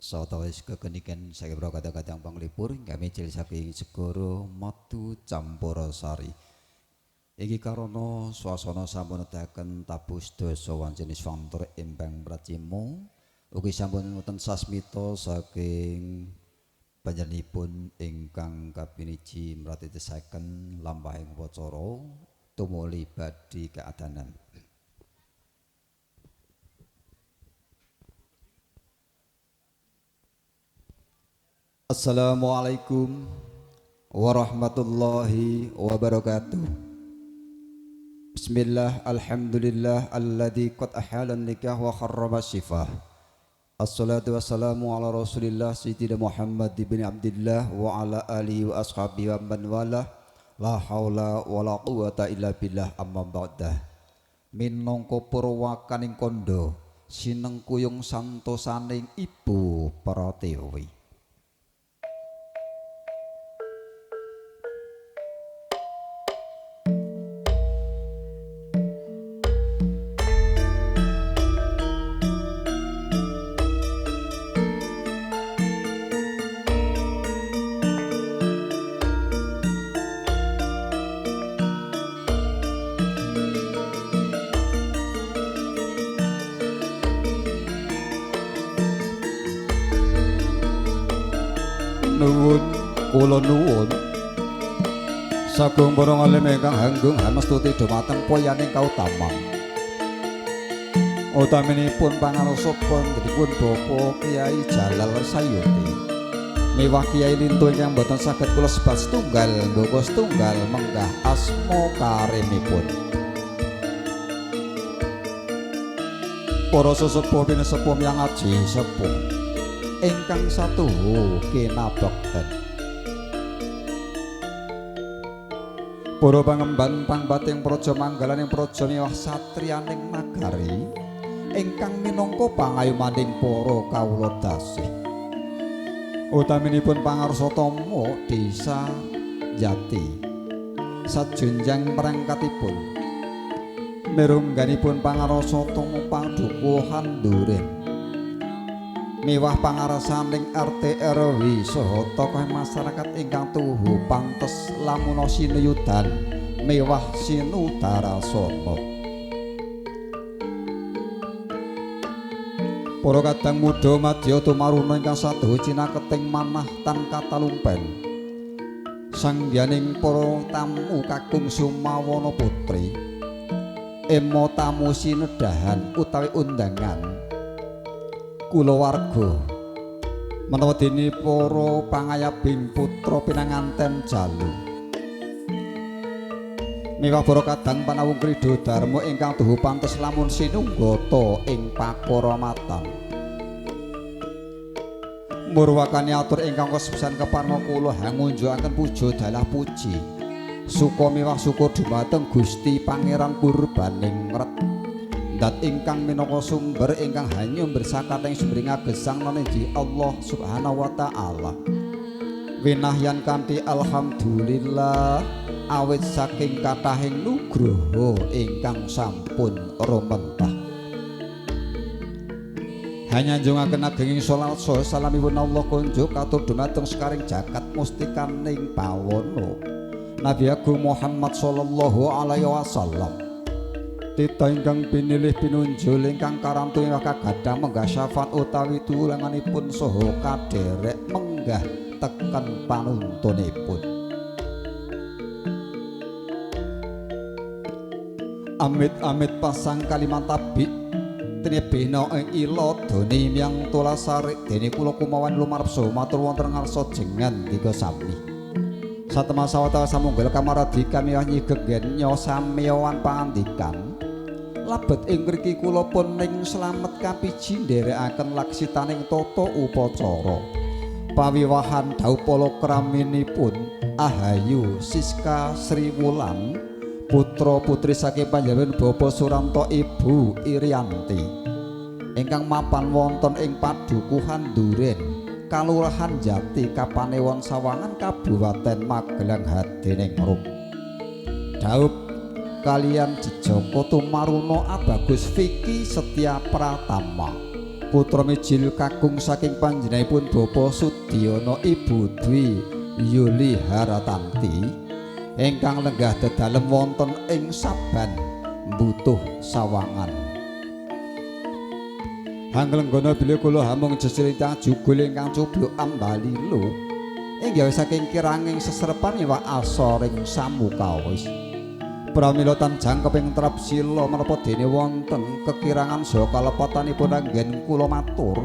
Sawetawis kekeniken saking kadang-kadang panglipur kami cil saking segara Madu Campurasari. Iki karana swasana sampun nedahaken tabuh sedasa jenis wonten embang pracima ugi sampun wonten sasmita saking panjenenganipun ingkang kapiniji mratitesaken lampahing upacara tumuli badhe keadanan. Assalamualaikum warahmatullahi wabarakatuh. Bismillah, alhamdulillah alladzi qad ahalan nikah wa kharrama syifah. Assalatu wassalamu ala rasulillah sayyidina Muhammad ibn Abdillah wa ala alihi wa ashabihi wa man walah. La haula wa la quwata illa billah amma ba'dah. Minangka purwakaning kandha sinengkuyung santosaning Ibu Pratiwi. Kula nuwun sagung para alim ingkang hanggung hamestuti dhumateng poyaning kautamang. Utaminipun pangarsa panjenenganipun Bapak Kyai Jalal Sayuti. Miwah Kyai Lintu ingkang boten saged kula sebat setunggal nggo setunggal menggah asma karimipun. Para sesepuh pinesepuh yang aji sepuh ingkang satuhu kinabekten. Para pangemban pangbating praja manggalaning praja miwah satriyaning nagari ingkang minangka pangayumaning para kawula dasih. Utaminipun pangarsa tama desa Jati. Sajunjang perangkatipun mirungganipun pangarsa tama padukuhan Duren. Miwah pangarasaning RT RW saha tokoh masyarakat ingkang tuhu pantes lamuna sinuyudan miwah sinudarasana. Para kadang muda madya tumaruna ingkang sadeha cinaketing manah tan katalumpen. Sanggianing para tamu kakung Sumawana Putri emo tamu sinedahan utawi undangan kulawarga menawa dene para pangayabing putra pinanganten jalu. Miwah para kadang panawung kridha dharma ingkang tuhu pantes lamun sinunggata ing pakoramatan. Murwakani atur ingkang kesepisan keparma kula hangunjukaken puja dalah puji. Suka miwah syukur dumateng Gusti Pangeran Purbaningrat. Dat ingkang minangka sumber ingkang hanyum bersakating sumbering gesang nanging Allah Subhanahu wa taala. Winahyan kanthi alhamdulillah awit saking kathahing nugraha ingkang sampun rumentah. Hanyanjungaken agenging sholawat saha salamipun Allah kunjuk katur dumateng sekaring jagat mustikaning pawana Nabi Agung Muhammad sallallahu alaihi wasallam. Tita ingkang pinilih pinunjul ingkang karantu ingkang kagadhang menggah syafaat utawi tulanganipun saha kadherek menggah teken panuntunipun. Amit-amit pasang kalimat tabik tinebena ing ila doni miyang tulasari dene kula kumawan lumarepsa matur wonten ngarsa jengan tiga sami. Satema sawetara samunggal kamaradi kami nyigegen nyosamiyawan pangandikan. Labet ing mriki kula pun ning slamet kapiji nderekaken laksitaning tata upacara pawiwahan dauh palakraminipun Ahayu Siska Sri Wulan putra putri saking panjenengan Bapak Suranto Ibu Irianti ingkang mapan wonten ing Padukuhan Duren Kalurahan Jati Kapanewon Sawangan Kabupaten Magelang Hadiningrum. Dauh kalian Jejaka Tumaruna Abagus Vicky Setia Pratama putra mijil kakung saking panjenenganipun Bapa Sudyana Ibu Dwi Yuli Haratanti ingkang lenggah dedalem wonten ing Saban Mbutuh Sawangan. Hanglenggana bilih kula hamung jesiritang jugul ingkang cubluk ambalilo inggih saking kiranging seserepan iwak asoring samukawis. Pramila tanjang keping trap sila menapa dene wonten kekirangan saha kalepatanipun anggen kula matur.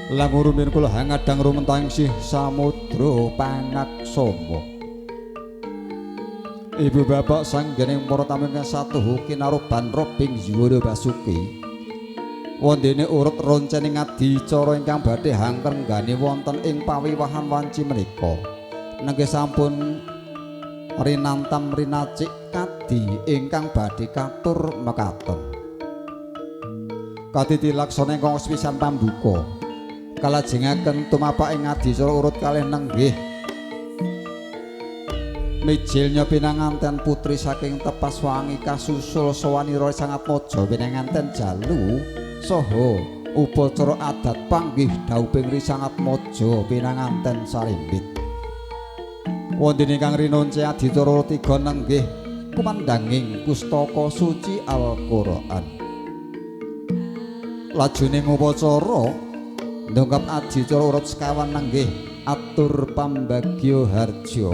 Langkung rumiyin kula hangadang rumentahing sih samudra pangaksama. Ibu bapak sanggening para tamu ingkang satuhu kinaroban robing Yuwana Basuki. Wondene urut roncening adicara ingkang badhe hangkrenggane wonten ing pawiwahan wanci menika. Nenggih sampun rinantam rinacik kadi ingkang badhe katur mekaten. Kadhi laksana ingkang sepisan pambuka kalajengaken tumapak ing adicara urut kalih nenggih mijilnya pinanganten putri saking tepas wangi kasusul sawanira sangat mojo pinanganten jalu saha upacara adat panggih dauping sangat mojo pinanganten sarimbit. Wonten ingkang rinonce adicara tiga nenggih kumandanging pustaka suci Al-Qur'an. Lajune upacara ndongkap adicara urip sekawan nenggih atur pambagya harja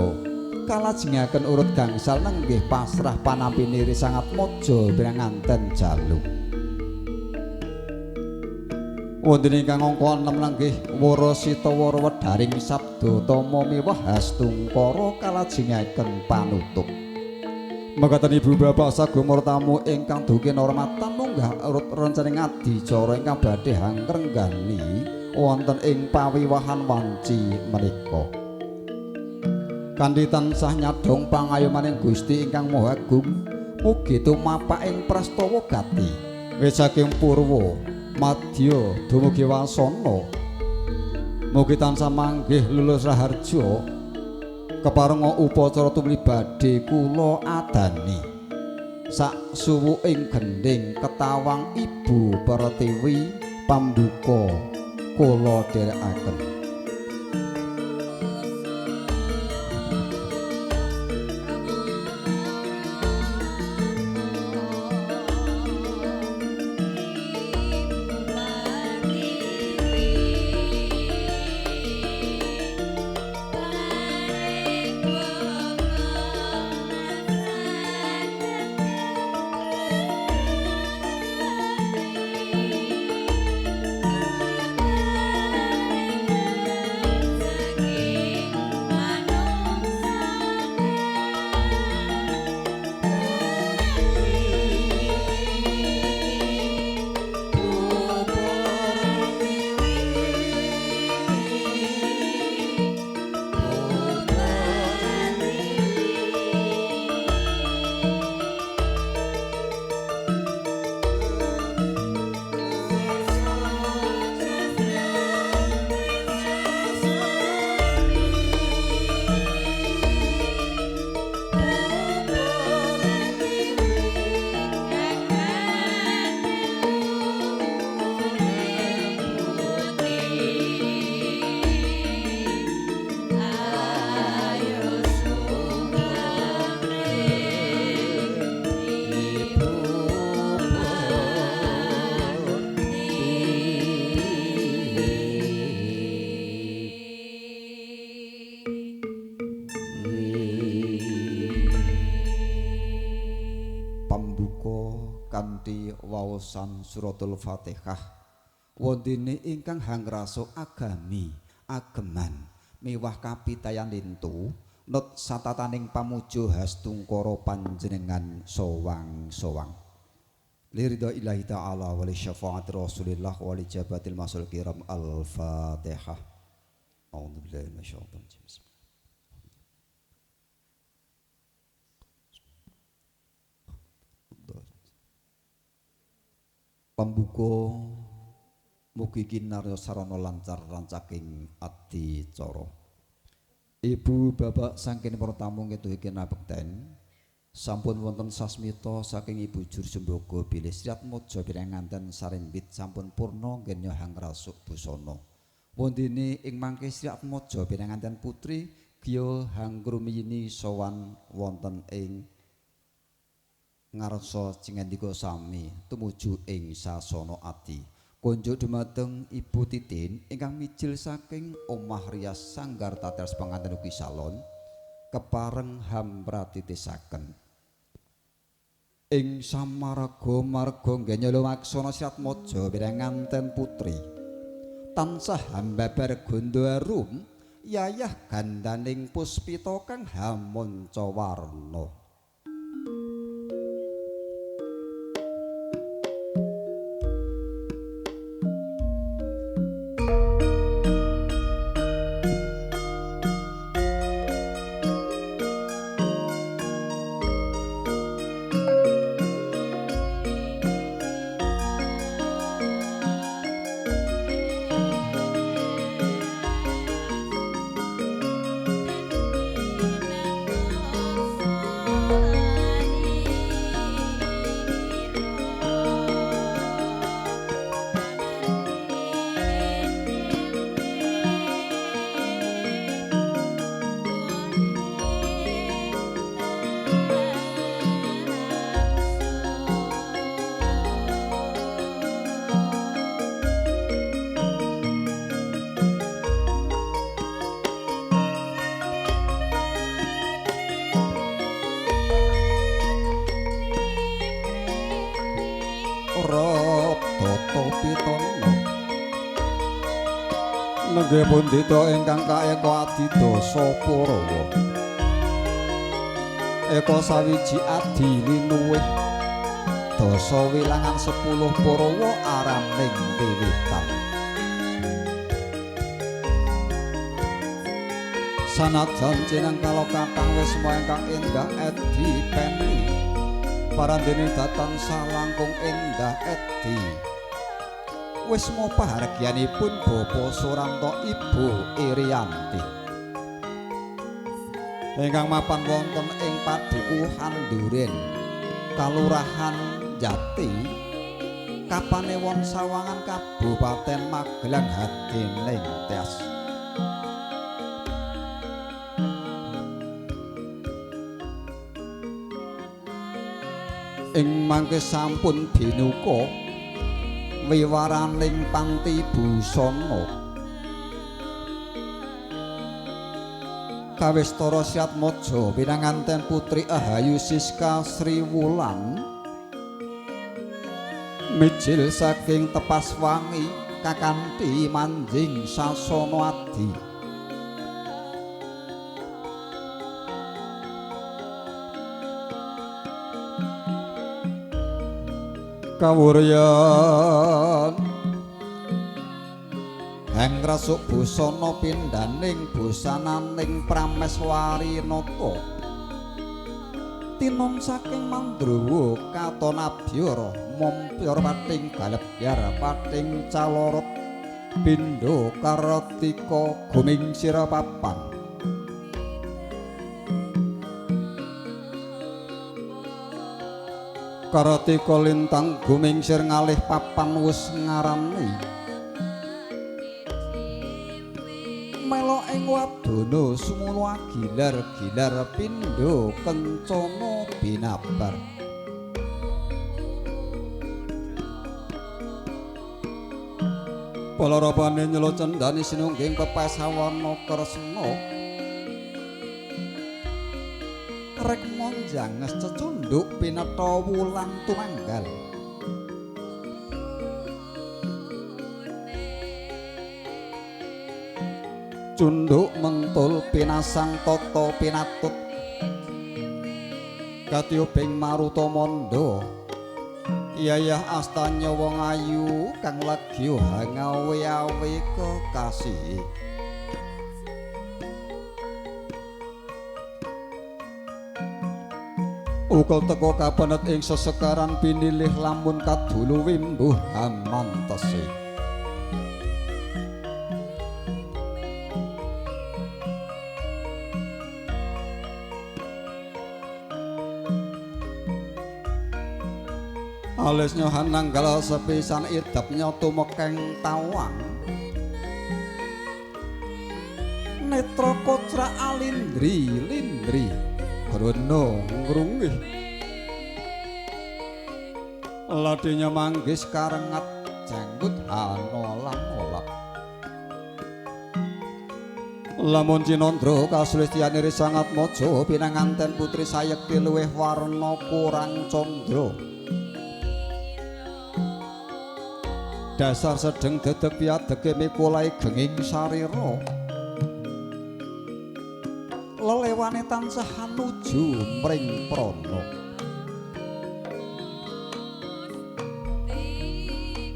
kalajengaken urut gangsal nenggih pasrah panampiniri sangat mojo pinanganten jalu. Wonten ingkang angka 6 nenggih Warasita Wara Wedharing Sabda Tama miwah Hastungkara kalajengaken panutup. Mekaten ibu bapak sagung tamu ingkang dugi hormatan munggah urut rencaning adicara ingkang badhe hangkrenggani wonten ing pawiwahan wanci menika. Kanthi tansah nyadhong pangayomaning Gusti ingkang Maha Agung mugi tumapak ing prastawa gati wis saking purwa madya dumugi wasana. Mugi tansah manggih lulus raharja keparenga upacara tumrap badhe kula adani sak suwuking gending ketawang Ibu Pertiwi pambuka kula dherekaken. Waosan suratul Fatihah wondene ingkang hangrasa agami ageman miwah kapitayan lintu nut satataning pamuja Hastungkara panjenengan sowang-sowang liridha ilahi ta'ala wa li syafaati rasulillah wa li jabatil masul kiram al-Fatihah. A'udzubillahi minasyaitonir rajim. Pambuka mugi kinarya sarana lancar rancaking adicara. Ibu bapak saking para tamu ketuhi kinabekten Sampun wonten sasmita saking Ibu Jur Sembogo bilih Sri Atmaja pirenganten sarembit sampun purna nggenya hangrasuk busana. Wondene ing mangke Sri Atmaja pirenganten putri Gya Hanggrumiyini sowan wonten ing ngarsa cingandika sami tumuju ing sasana ati. Kunjuk dumateng Ibu Titin ingkang mijil saking omah rias sanggar tateras panganten ugi salon kepareng hampratitisaken. Ing samaraga marga nggenya lumaksana Sri Atmaja pirenganten putri tansah hambabar gondo arum yayah gandaning puspita kang hamonca warna. Nenggih pundhita ingkang kaeka adidasa Parawa. Eka sawiji adi linuwih dasa wilangan 10 Parawa araning wiwitan. Sanajan jeneng kala kathah wisma ingkang endah edi peni parandene datan salangkung endah edi. Wisma pahargyanipun Bapa Suranto Ibu Iriyanti ingkang mapan wonten ing Padukuhan Duren Kalurahan Jati Kapanewon Sawangan Kabupaten Magelang Hadining Tias. Ing mangke sampun binuka wiwaraning panti busana kawistara Sri Atmaja pinanganten putri Ahayu Siska Sri Wulan mijil saking tepas wangi kakanthi manjing sasana adi. Kawuryan hangrasuk busana pindhaning busananing Prameswari Nata tinong saking Mandrawa katon abyara mompyor pating galebyar pating calorot pindha karatika guming sira papan. Karatika lintang gumingsir ngalih papan wis ngarani melo ing wadana sumula gilar-gilar pindha kencana binabar. Palarapane nyela cendani sinungging pepasawana kresna rek monjanges cecunduk pinetha wulan tumanggal. Cunduk mentul pinasang tata pinatut katyubing maruta manda yayah astanya wong ayu kang lagi hangawe-awe kekasih. Ukel teka kabenet ing sesekaran pinilih lamun kadulu wimbuh amantese. alis nyohan nanggal sepisan idapnya tumekeng tawang netra kocra alindri lindri grono ngrunggih ladinya manggis karengat janggut anolang-olak lamun Cinandra kasulistyane sangat mojo pinanganten putri sayekti luwih warna kurang condra dasar sedeng dedeg piadege mikulai genging sarira lelewane tansah nuju mring prana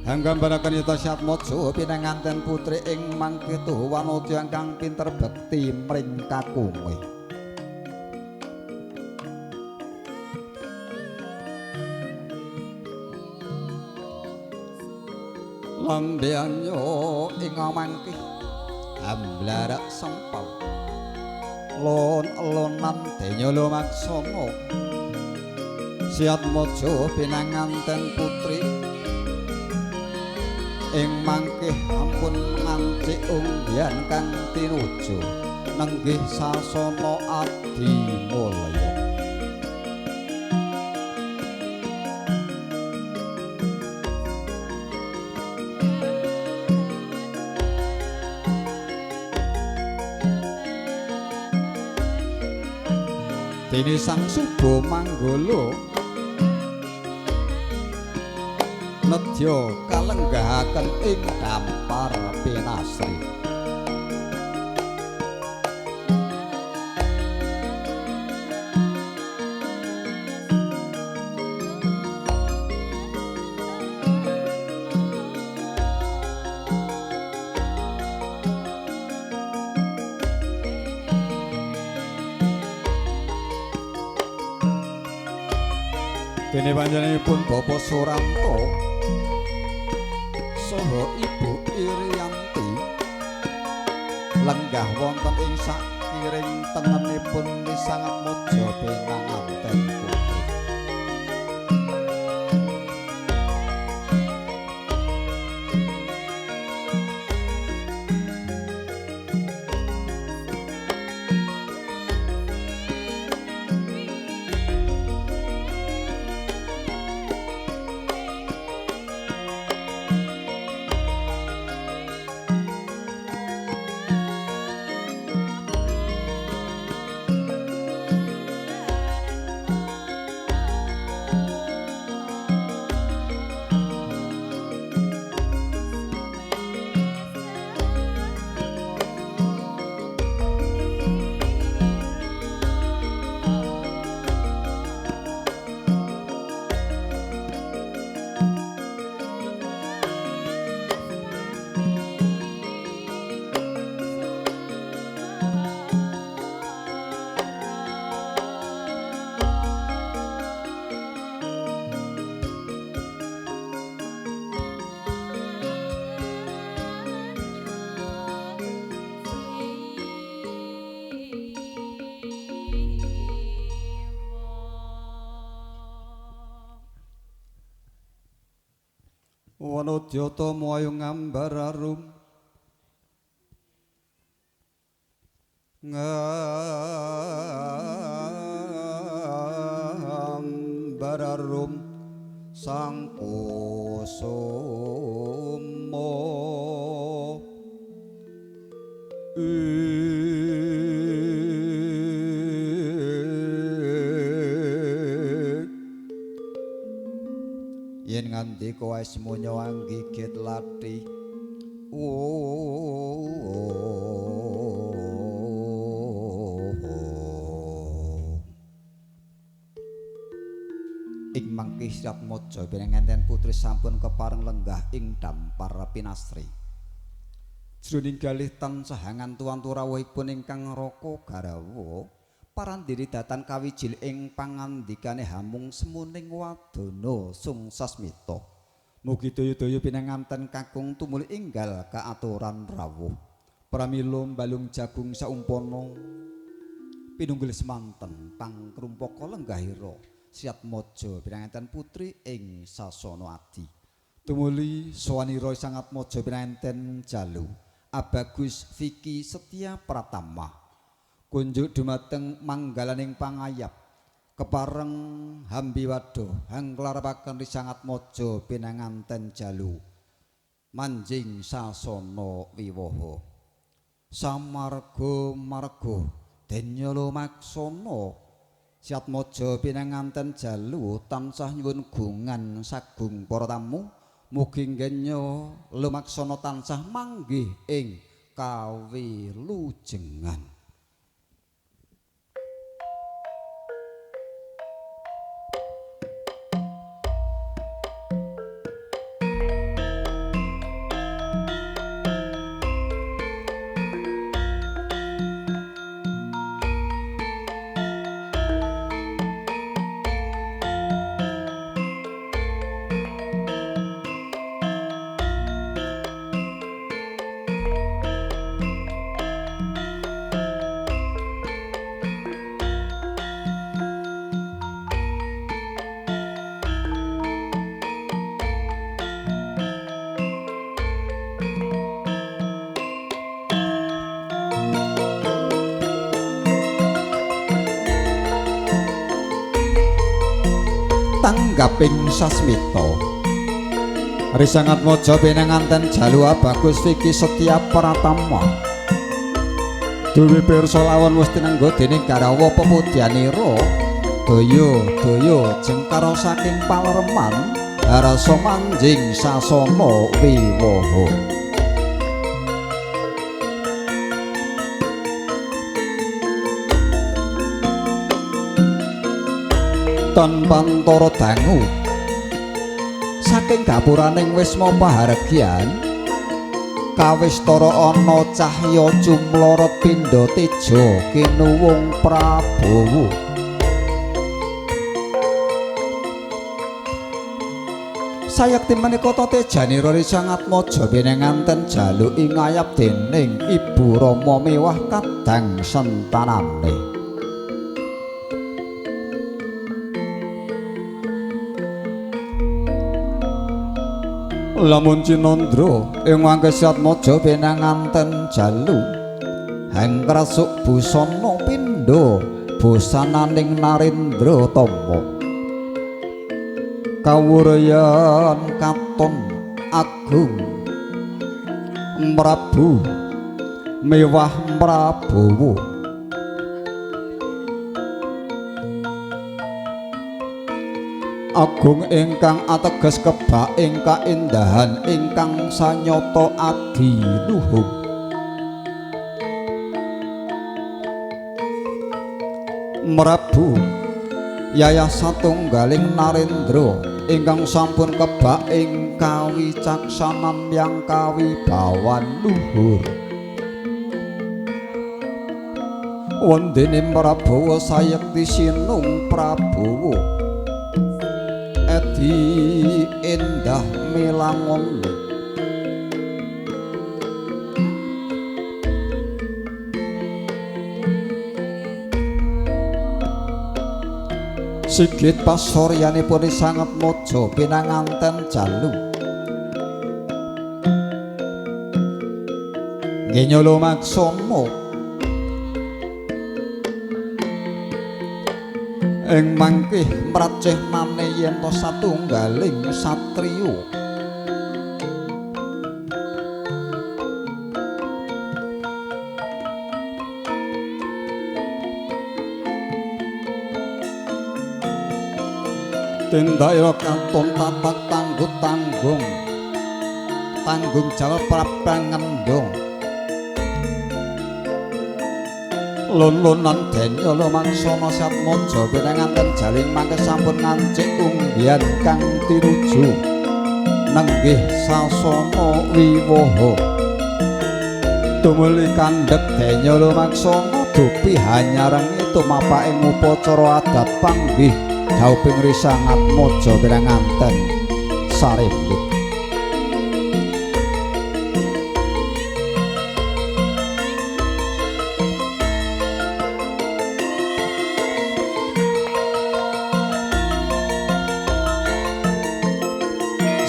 Hanggambaraken yata Syatmaja pinanganten putri ing mangketu wanodya ingkang pinter bekti mring kakume. Lambeanyo ing mangkih amblarak sempal lon-lonan denya lumaksana Syatmaja pinanganten putri ing mangkih ampun ngancik unggian kang tinuju nenggih sasana adimulya dene sang suba manggala nedya kalenggahaken ing dampar pinasri dene panjenenganipun Bapak Suranto saha Ibu Irianti lenggah wonten ing sakiring tengenipun sangat mojo pinanganten putri Wanodya tama ayu ngambararum ngambararum sang kusuma yen ngandika wae semono anggigit lathi ing mangkih Syatmaja pinanganten putri sampun kepareng lenggah ing dampar pinasri jroning galih tansah ngantu-antu rawuhipun ingkang raka garawa parandiri datan kawijil ing pangandikane hamung semuning wadana sungsasmita mugi daya-daya pinanganten kakung tumuli enggal kaaturan rawuh pramila balung jagung saumpana pinunggul semanten pangrumpaka lenggahira Siatmaja pinanganten putri ing sasana adi. Tumuli sawanira sangat maja pinanganten jalu. Abagus Vicky Setia Pratama. Kunjuk dumateng manggalaning pangayap. Kepareng Hambiwado hangklarapaken risangat maja pinanganten jalu. Manjing sasana wiwaha. Samarga marga denya lumaksana Siatmaja pinanganten jalu tansah nyuwun gungan sagung para tamu mugi nggenya lumaksana tansah manggih ing kawilujengan. Tanggaping sasmita risangat maja pinanganten jalu Abagus Vicky Setia Pratama duwe pirsa lawon wis tinenggo dening Garawa Pepudyanira daya jengkara saking palereman rasa manjing sasana wiwaha. Pantara dangu saking gapuraning wisma pahargyan kawistara ana cahya cumlorot pindha teja kinuwung Prabowo. Sayekti menika tejanira risangat maja pinanganten jalu ingayap dening Ibu Rama mewah kadang sentanane. Lamun Cinandra ing mangke Siatmaja pinanganten jalu hangkrasuk busana pindha busananing Narendra Tama kawuryan katon agung Prabu mewah Prabowo agung ingkang ateges kebak ing kaendahan ingkang sanyata adiluhung. Prabu yayah satunggaling Narendra ingkang sampun kebak ing kawicaksanan yang kawibawan luhur. Wondene Prabowo sayekti sinung Prabowo edi endah melangon Sigit pasoryanipun sanget maja pinanganten jalu ngenya lumaksana ing mangkih mracehnane yen to satunggaling satriya tindakira katon tatak tanggung jawab prapangendong lun-lunan denya lumangsana Siatmaja pinanganten jaling mangke sampun ngancik unggihan kang tinuju nenggih sasana wiwaha tumuli kandhek denya lumangsana dupi hanyarengi tumapak ing upacara adat panggih dhauping risangat maja pinanganten sarembut.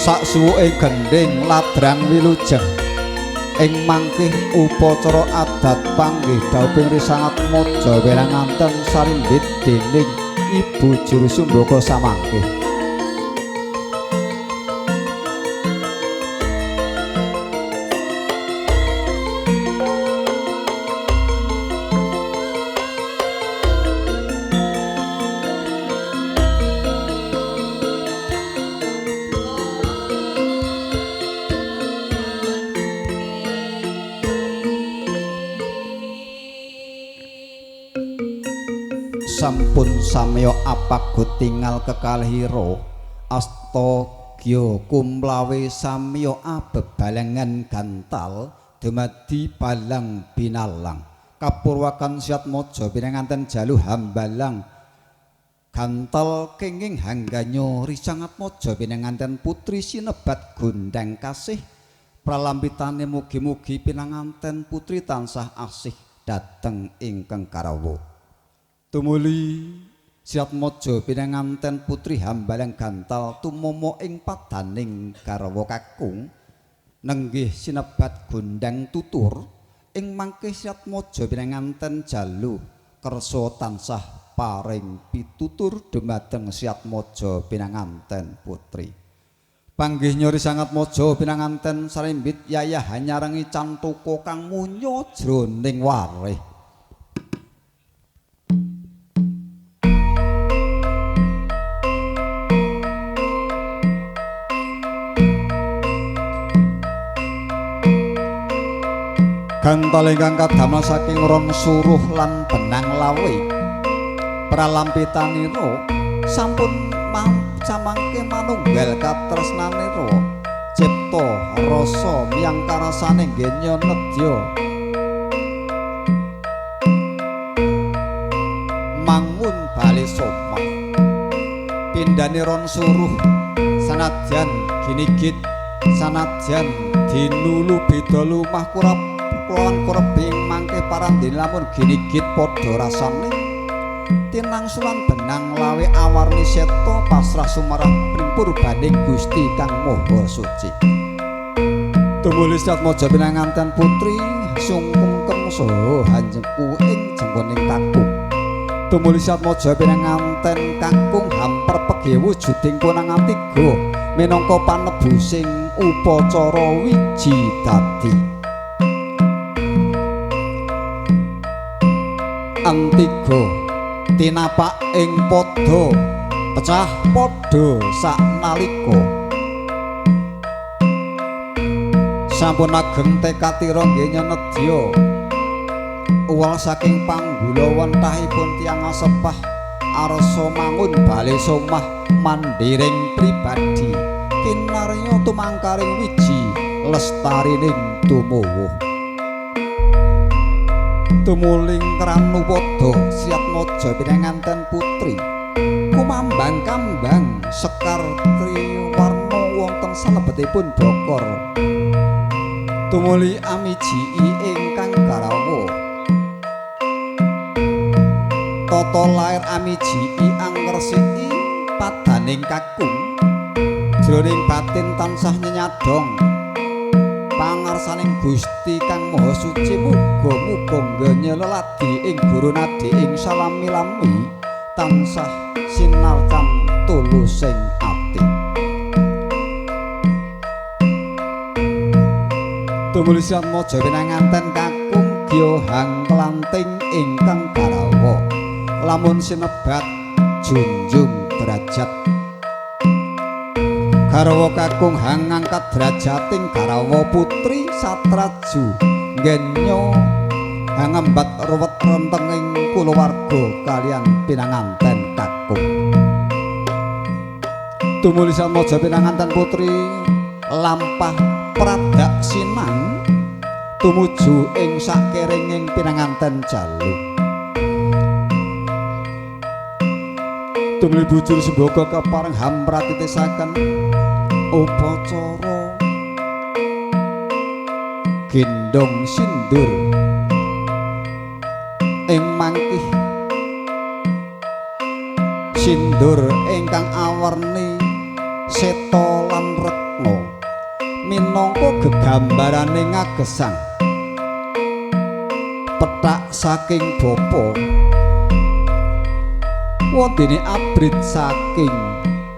sak suwuke gendhing ladrang wilujeng ing mangkih upacara adat panggih dhauping risangat moja weranganten sarimbit dening Ibu Juru Sumbaka samangkih. Sampun samya apagut tingal kekalihira astagya kumlawe samya abebalengan gantal dumadi balang binalang kapurwakan siat moja pinanganten jalu hambalang gantal kenging hangganyo risangat moja pinanganten putri sinebat gundang kasih pralambitane mugi-mugi pinanganten putri tansah asih dateng ingkang karawa. Tumuli siat mojo pinanganten putri hambalang gantal tumomo ing padaning garwa kakung nenggih sinebat gundang tutur ing mangke siat mojo pinanganten jalu kersa tansah paring pitutur dumateng siat mojo pinanganten putri. Panggih nyori sangat mojo pinanganten sarimbit yayah hanyarengi cantuko kang munyo jroning wareh. Gantal ingkang kadamel saking ron suruh lan benang lawe pralampitanira sampun samangke manunggal katresnanira cipta rasa miyang karasane genya nedya mangun bali somah pindhane ron suruh sanadyan ginigit sanajan dinulu beda lumah kurap Kulon kurebing mangke parandene lamun ginigit padha rasane tinangsulan benang lawe awarni seta pasrah sumarah purbaning Gusti kang Maha Suci. Tumuli sat moja pinanganten putri sungkung kengso hanjengku ing jenggoning kakung. Tumuli sat moja pinanganten kakung hamper pege wujuding konang atiga minangka panebusing upacara wiji dadi. Antiga tinapak ing padha pecah padha saknalika sampun ageng tekatira nggih nyenedya uwal saking panggula wentahipun tiyang asepah arsa mangun bali somah mandhiring pribadi kinarya tumangkaring wiji lestarining tumuwuh. Tumuling Kranupada siat moja pinanganten putri kumambang kambang sekar triwarna wonten salebetipun dokor tumuli amiji ingkang garawa tata lair amiji angresiki padaning kakung jroning batin tansah nyanyadong pangarsaning Gusti kang Maha Suci muga-muga ngeleladi ing guru nadi ing salami-lami tansah sinartan tulusing ati. Tumuli siat moja pinanganten kakung gyohang kelanting ingkang garawa lamun sinebat junjung derajat Garawa kakung hang ngangkat derajating garawa putri satraju nggenyo hangembat ruwet rentenging kulawarga kalian pinanganten kakung. Tumuli samoja pinanganten putri lampah pradak sinang tumuju ing sakeringing pinanganten jalu. Tumuli bujur semboga kepareng hampratitisaken upacara gendong sindur ing mangkih sindur ingkang awarni seta lan retna minangka gegambaraning ngagesang petak saking bapa wondene abrit saking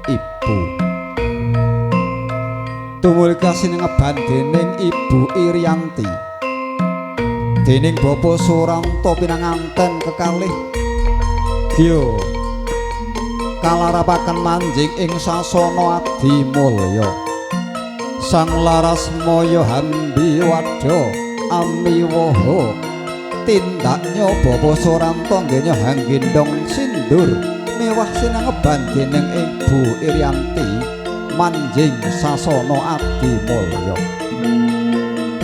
ibu tumul kasinengeban dening Ibu Irianti dening Bapa Suranto pinanganten kekalih Gyo kalarapaken manjing ing sasana Adimulya sang laras moyo hambi wadha amiwaha tindaknya Bapa Suranto nggenya hanggendong sindur mewah sinengeban dening Ibu Irianti manjing sasana Adimulya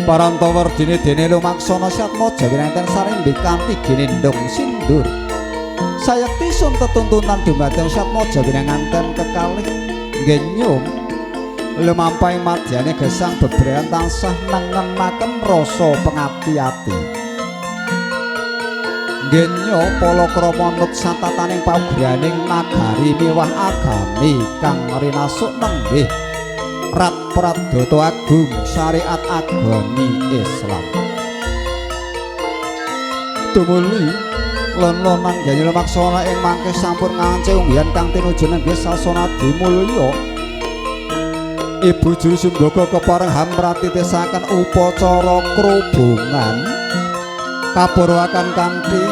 Parantawardine dene lumaksana Syatmaja winanten sarimbi kanthi ginendong sindur sayekti sun tetuntunan dumateng Syatmaja winanten kekalih ngenyum lumampahing madyane gesang bebrayan tansah nengenaken rasa pengati-ati ngenyo palakrama nut satataning paugraning nagari miwah agami kang rinasuk nenggih Rat Pradata Agung syariat agami Islam tumuli lon-lonan ganyil maksana ing mangke sampun ngance unggihan kang tinuju nenggih sasana Adimulya Ibu Juru Sumbaga kepareng hamratitesaken upacara krubungan kapuruaken kanthi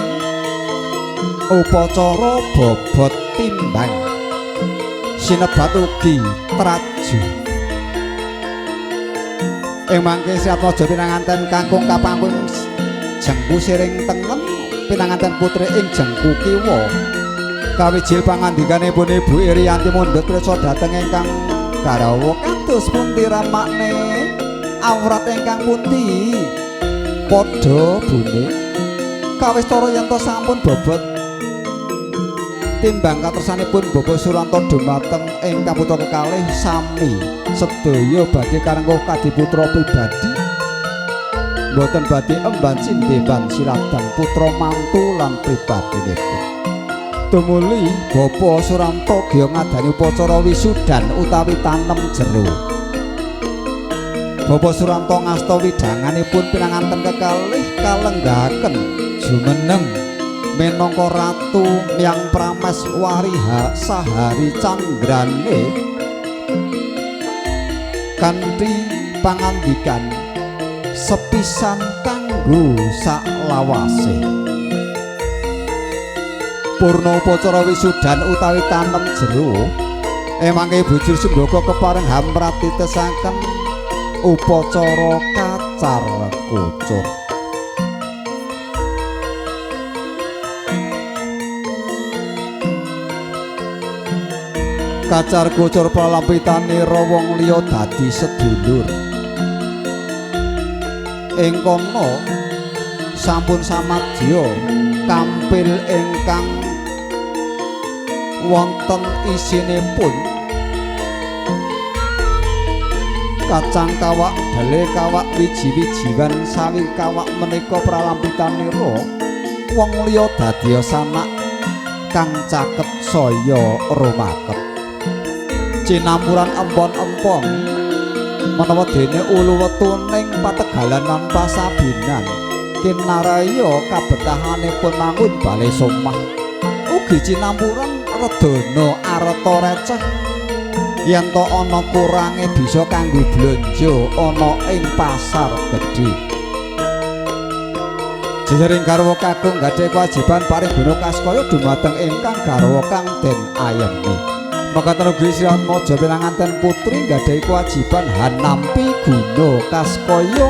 upacara bobot timbang sinebat ugi traju ing mangke Syatmaja pinanganten kakung kapanggung jengku siring tengen pinanganten putri ing jengku kiwa kawijil pangandikanipun Ibu Irianti mundhut prisa dhateng ingkang garwa kados pundi ramakne awrat ingkang pundi padha bune kawistara yen to sampun bobot timbang katersanipun Bapa Suranto dumateng ing kaputra kekalih sami sedaya badhe karengkuh kadiputra pribadi mboten badhe emban sindheban siradang putra mantu lan pribadinipun tumuli Bapa Suranto giya ngadani upacara wisudan utawi tanem jero Bapa Suranto ngasta widanganipun pinanganten kekalih kalenggahaken jumeneng minangka ratu Myang Prameswari sahari candrane kanthi pangandikan sepisan kanggo saklawase purna upacara wisudan utawi tanem jero emangke Ibu Juru Sumbaga kepareng hamratitesaken upacara kacar kucur kacar kucur palampitane wong liya dadi sedulur ing kono sampun samadya kampil ingkang wonten isinipun kacang kawak dale kawak wiji-wijiwan sawi kawak menika pralampitanira wong liya dadi sanak kang caket saya rumaket cinampuran empon-empon menawa dene ulu wetuning pategalan lan pasabinan kinaraya kabetahanipun mangun bale somah ugi cinampuran redana areta receh yen to ana kurange bisa kanggo blanja ana ing pasar gedhe jejaring garwa kakung gadhah kewajiban paring guna kaskaya dumateng ingkang garwa kang den ayemi makaten ugi Syatmaja pinanganten putri gadhahi kewajiban hanampi guna kaskaya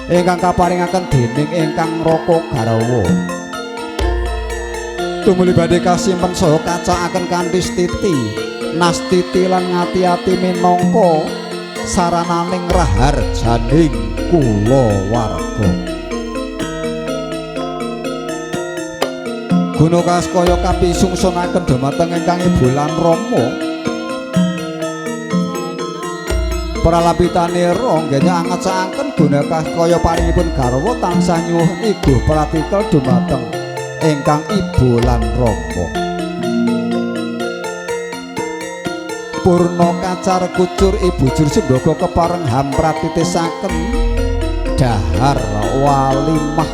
ingkang kaparingaken dening ingkang raka garwa tumuli badhe kasimpen saha kacakaken kanthi stiti nastiti lan ngati-ati minangka sarananing raharjaning kulawarga guna kaskaya kapisungsunaken dumateng ingkang Ibu lan Rama pralapitanira nggenya angetsakaken guna kaskaya paringipun garwa tansah nyuwun iguh pratikel dumateng ingkang Ibu lan Rama Purna kacar kucur ibu jur sembogo kepareng hampratitisaken dahar walimah.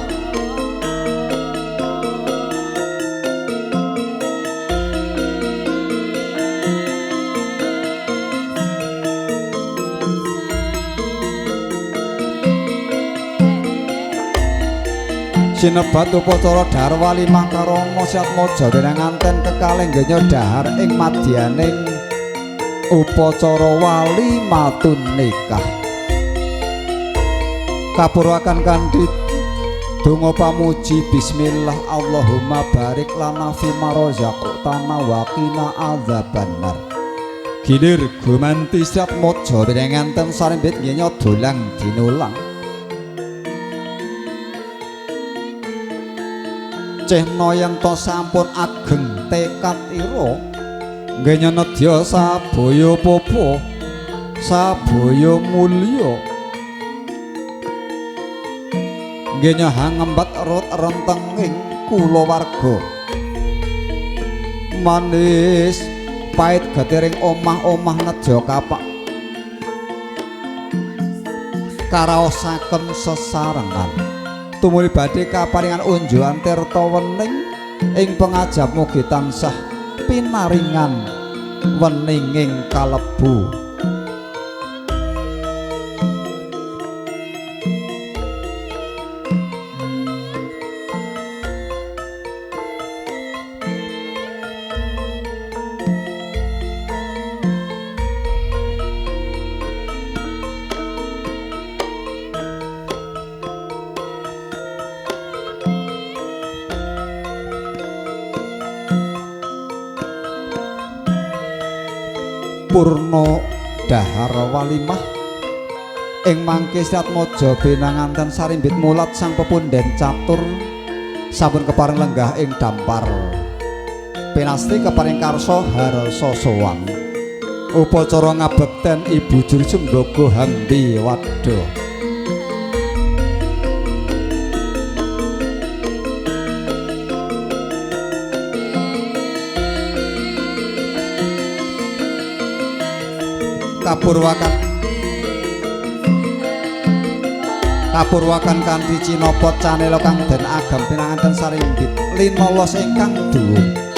Sinebat upacara dahar walimah karana Syatmaja denenganten kekalih nggenya dahar ing madyaning upacara walimatun nikah. Kapuraken kanthi donga pamuji bismillah Allahumma barik lana fi marzaqtana wa qina adzabannar. Gilir gumanti Syatmaja denenganten sarimbit nggenya dolang dinulang. Cehna yen to sampun ageng tekad ira nggenya nedya sabaya popo sabaya mulya nggenya hangembat rut rentenging kulawarga manis pait getiring omah-omah nedya kapak karaosaken sesarengan tumuli badhe kaparingan unjuan tirta wening ing pengajap mugi tansah pinaringan weninging kalebu. Purna dahar walimah ing mangke Syatmaja benanganten sarimbit mulat sang pepundhen catur sampun kepareng lenggah ing dampar pinasti keparing karsa harsa sowan upacara ngabekten ibu jur sembogo hambi wadha. Kapurwakan kanthi cinapa canela kang den agam pinanganten sarimbit linolos ingkang dhuwur.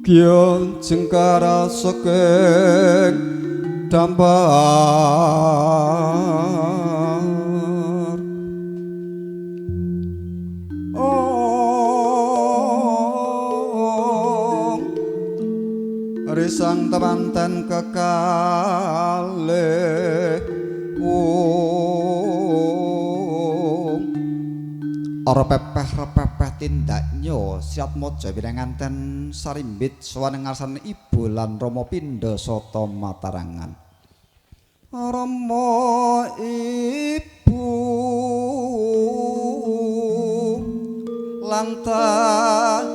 Kian jengkara sekek dambar risang temanten kekalih ora pepeh-repepeh tindaknya Syatmaja pinanganten sarimbit sawaneng ngarsan ibu lan Rama Pindha Sata Matarangan. Rama ibu lantaraneng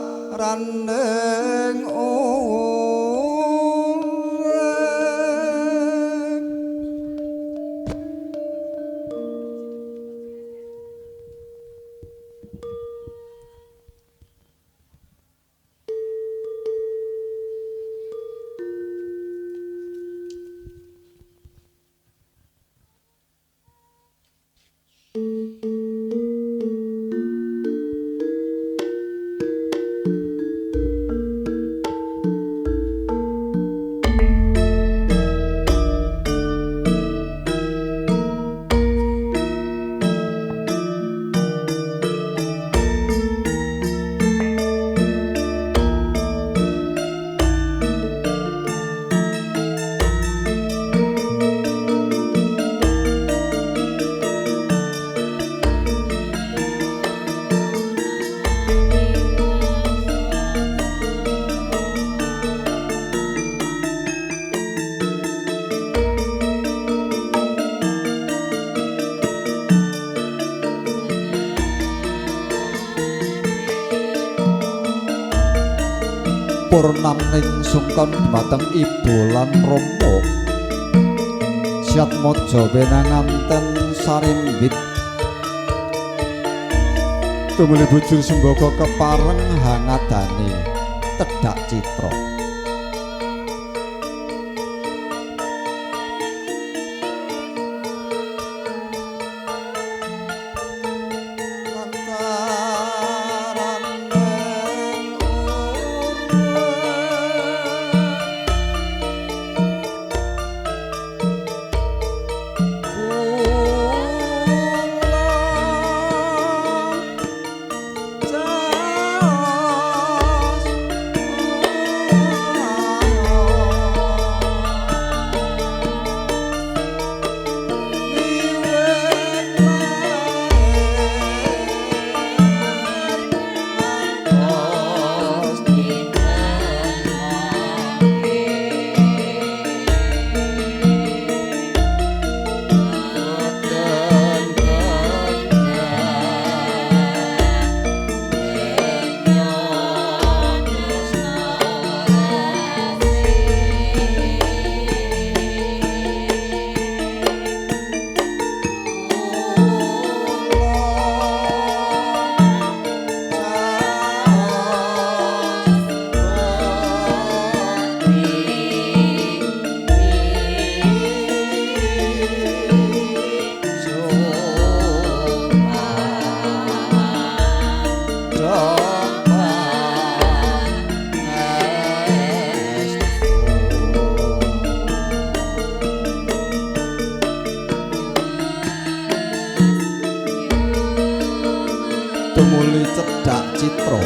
purnamning sungkon dumateng ibu lan rama Syatmaja wenanganten sarimbit tumuli bujur sembogo kepareng hangadane tedhak citra tumuli cedhak citra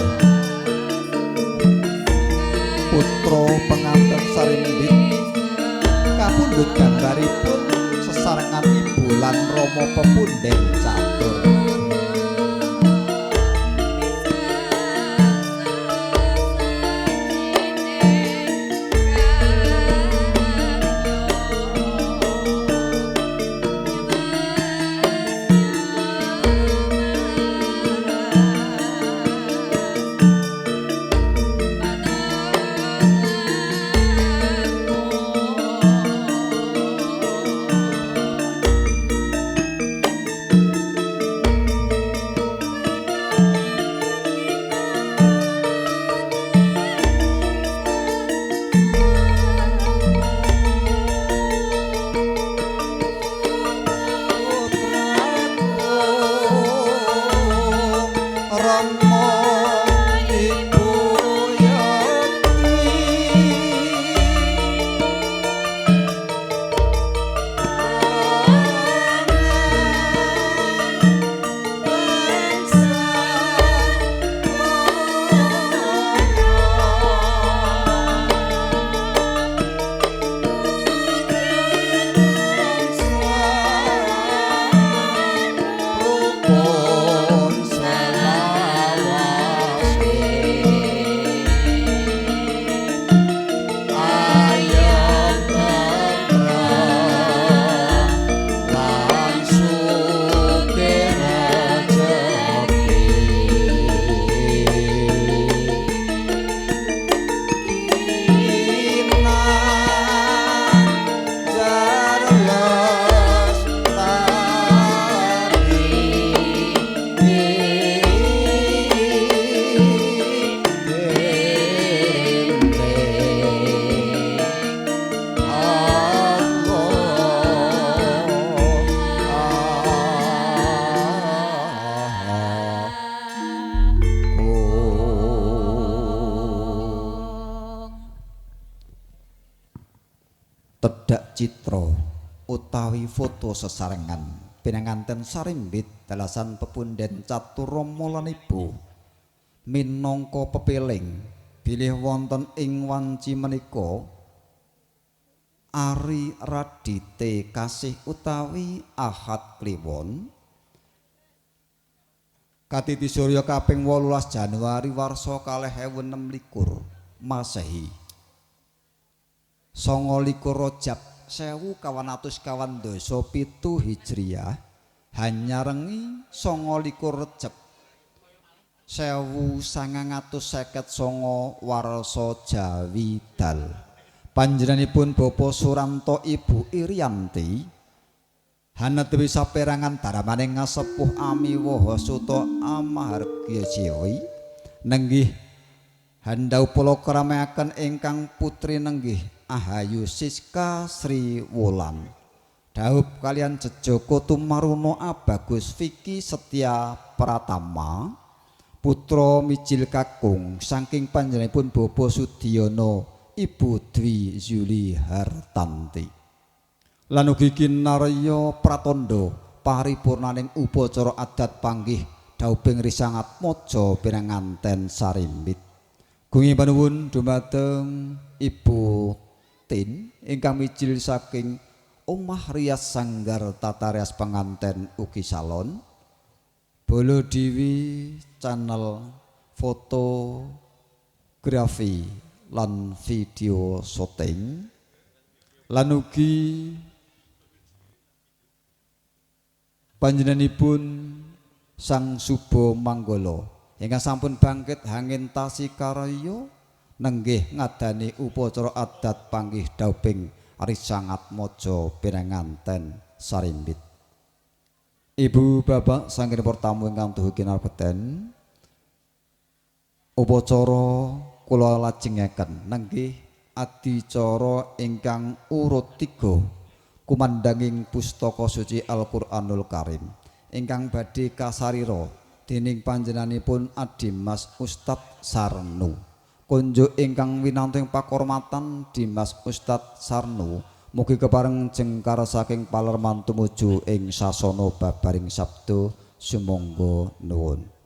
putra penganten sarimbit kapundhut gambaripun sesarengan ibu lan rama pepundhen catur tedhak citra utawi foto sesarengan pinanganten sarimbit dalasan pepundhen catur rama lan ibu minangka pepeling bilih wonten ing wanci menika Ari Radite kasih utawi Ahad Kliwon Katiti Surya kaping 18 Januari warsa 2026 Masehi 29 Rajab 1427 Hijriah hanyarengi 29 Rejab 1959 warsa Jawi Dal. Panjenenganipun Bapa Suranto Ibu Irianti hanetepi saperangan daramaning ngasepuh amiwaha suta Amahargya Jiwi nenggih handhau pulo kerameaken ingkang putri nenggih Ahayu Siska Sri Wulan dhaup kalian Jejaka Tumaruno Abagus Vicky Setia Pratama putra mijil kakung saking panjenenganipun Bapa Sudiono Ibu Dwi Zuli Hartanti lan ugi kinarya pratandha paripurnaning upacara adat panggih dhauping risangat maja pinanganten sarimbit. Gungi panuwun dumateng Ibu Tin ingkang mijil saking Omah Rias Sanggar Tata Rias Penganten ugi salon Bolo Dewi channel fotografi lan video syuting lan ugi panjenenganipun Sang Suba Manggala ingkang sampun bangkit hangin Tasikaraya nenggih ngadani upacara adat panggih dhauping risangat maja pinanganten sarimbit. Ibu bapak saking tamu ingkang tuhu kinarbeten upacara kula lajengaken nenggih adicara ingkang urut 3 kumandanging pustaka suci Al-Qur'anul Karim ingkang badhe kasarira dening panjenenganipun Adimas Ustadz Sarnu. Kunjuk ingkang winanting pakurmatan Dimas Ustadz Sarnu mugi kepareng jengkar saking palerman tumuju ing sasana babaring sabda sumangga nuwun.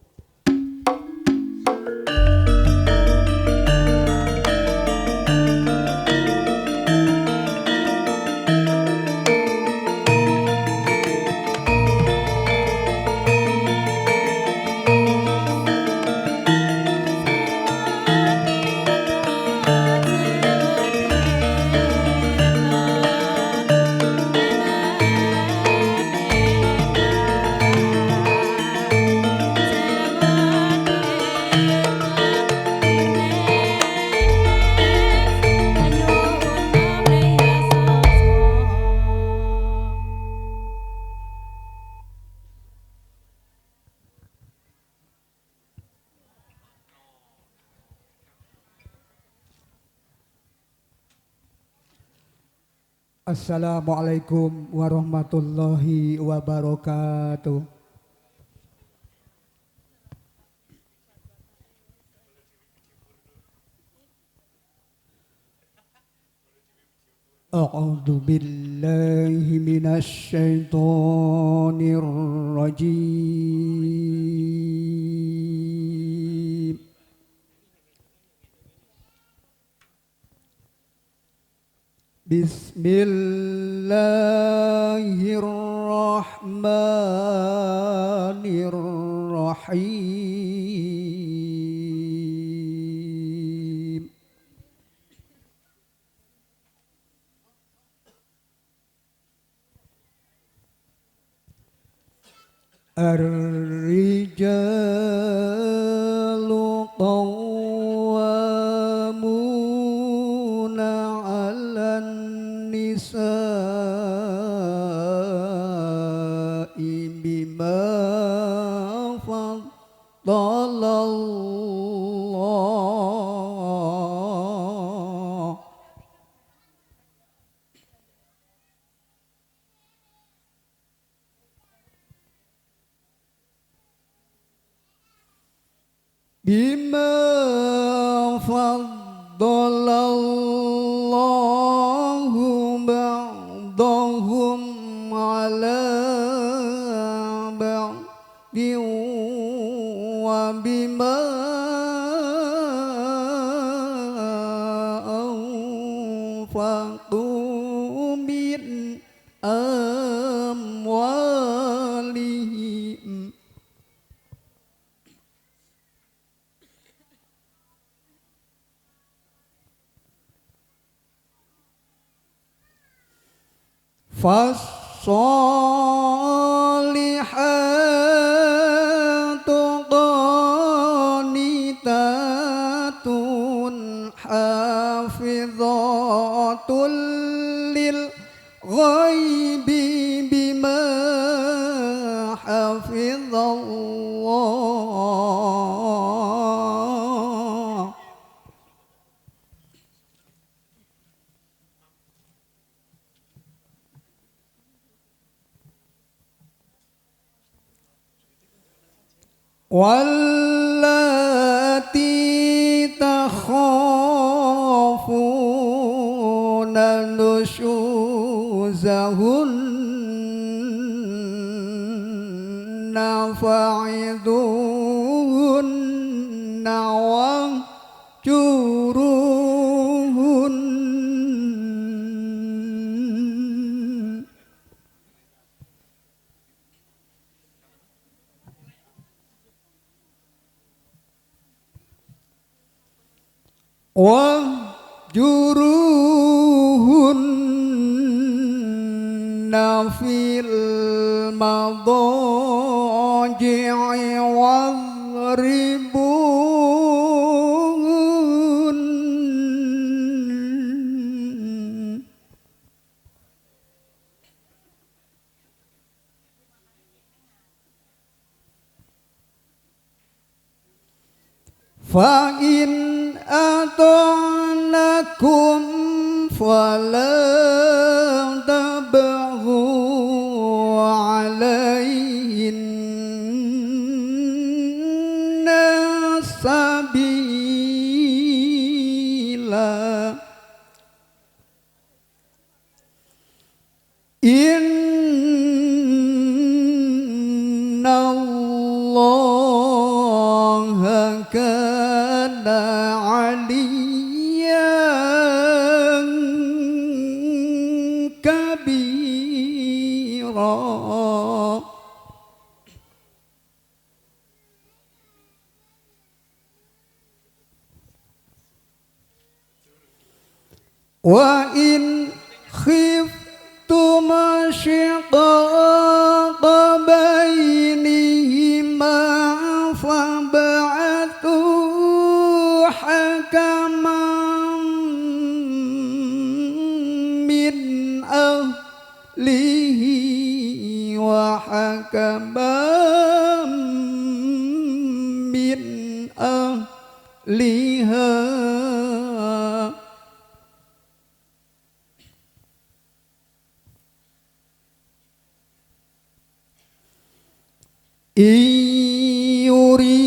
Assalamualaikum warahmatullahi wabarakatuh. A'udzu billahi minasy syaithanir rajim. Bismillahirrahmanirrahim. Ar-rijalu qawwamuna 'alan nisa'i bima faddalallah bima faddalallahu ba'dahum 'ala ba'din wa bima anfaqu min amwalihim. فالصالحات قانتات Allah wallati takhafuna nusyuzahunna fa'idhunna wahjuruhun wahjuruhunna fil madaji'i wadribuhun fa in ata'nakum fala tabghu alaihinna sabila inna allaha kana aliyan kabira wa in khiftum shiqaqa bainihima fab'athu hakaman min ahlihi wa hakaman min ahliha in yurida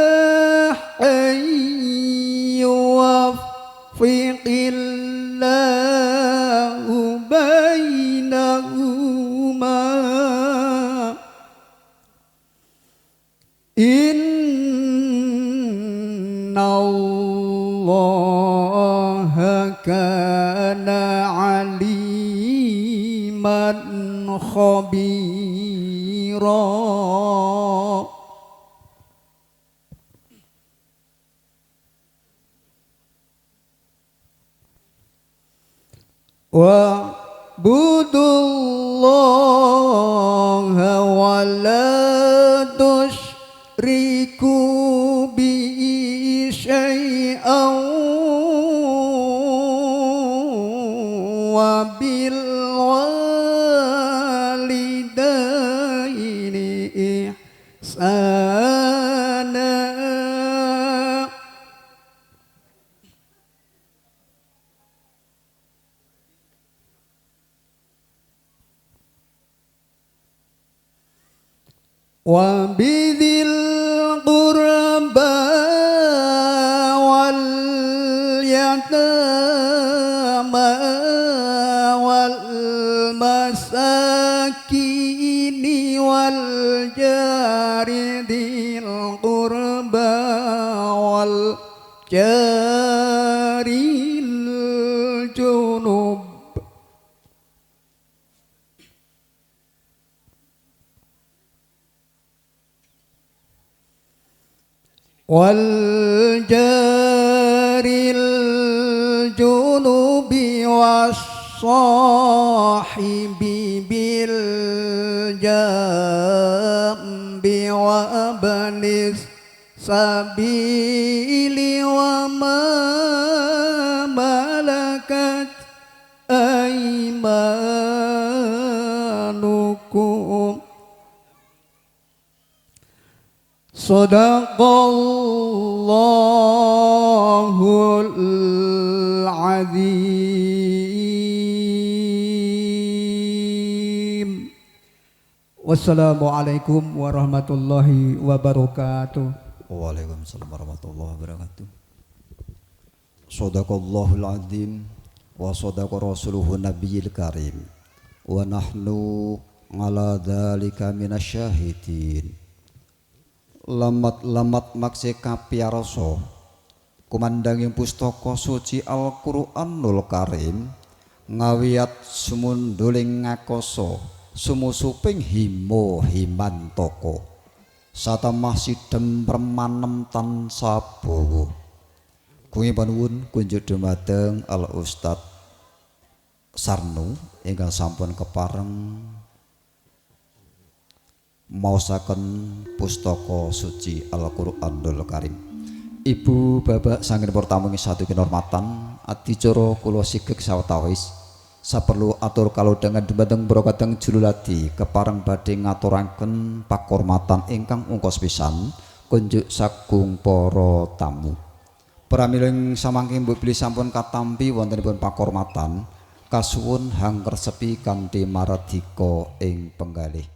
islahan yuwaffiqillahu bainahuma innallaha kana aliman khabira wa budullaha wa la tusyriku bi syai'an wa bil walidaini ihsana wa bidhil qurba wal yatama wal masakini wal jari dhil qurba wal jaril junub wal jaril junubi was sahibi bil jambi wa abnis sabili wa ma imanukum. Sadaqallahul azim. Wassalamualaikum warahmatullahi wabarakatuh. Waalaikumsalam warahmatullahi wabarakatuh. Shadaqallahul azim wa shadaqa rasuluhu nabiyil karim wa nahnu ala dzalika minasyahidin. Lamat maksi kapiyarsa kumandanging pustaka suci Al-Qur'anul Karim ngawiyat sumunduling ngakasa sumusuping himantaka satamah sidhem permanem tansah bawa. Kuwi panuwun kunjuk dumateng Al Ustad Sarnu ingkang sampun kepareng maosaken pustaka suci Al-Qur'anul Karim. Ibu bapak sanggen pertamungi satu kinormatan adicara kula sigeg sawetawis saperlu atur kalodhangan dumateng brokateng jululadi kepareng badhe ngaturaken pakurmatan ingkang ungkos pisan kunjuk sagung para tamu. Pramila samangke mbok bilih sampun katampi wontenipun pakurmatan kasuwun hangker sepi kanthi maradika ing penggalih.